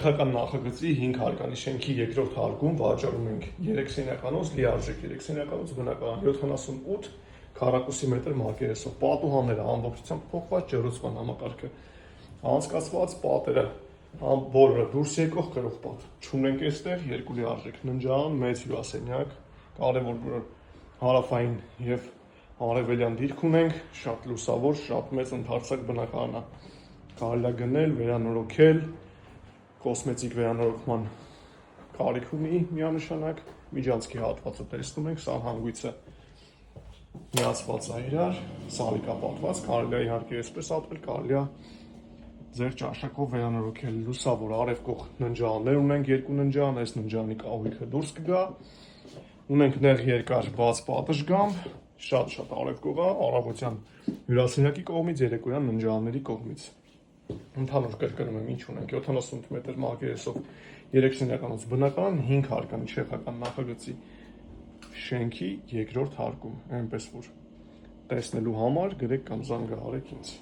Քաղաքական նախագծի 5 հարկանի շենքի երկրորդ հարկում վաճառում ենք 3 սենյականոց, լիարժեք 3 սենյականոց, բնակարան 78 քառակուսի մետր մակերեսով, պատուհանները ամբողջությամբ փոխված, ջեռուցման համակարգը անցկացված, պատերը բոլորը դուրս եկող գրող պատ չունենք այստեղ, երկու լիարժեք ննջարան, մեծ հյուրասենյակ, կարևոր հարավային եւ արևելյան դիրք ունենք, շատ լուսավոր, շատ մեծ ընդարձակ բնակարան է, կարելի է գնել, վերանորոգել, կոսմետիկ վերանորոգման կարիք ունի միանշանակ, միջանցքի հատվածը տեսնում ենք, սա հանգույցը միացված է իրար, սալիկապատված, կարելի է իհարկե այսպես ապրել, կարելի է ձեր ճաշակով վերանորոգել, լուսավոր արևկող ննջարաններ ունենք, երկու ննջարան, այս ննջարանի կահույքը դուրս կգա, ունենք նեղ երկար բաց պատշգամբ, շատ արևկող է, առավոտյան հյուրասենյակի կողմից, երեկոյան ննջարանների կողմից։ Ընդհանուր կրկնում եմ, ինչ ունենք 78 մետր մակերեսով 3 սենյականոց բնակարան 5 հարկանի չեխական նախագծի շենքի երկրորդ հարկում, այնպես որ տեսնելու համար գրեք կամ զանգահարեք ինձ։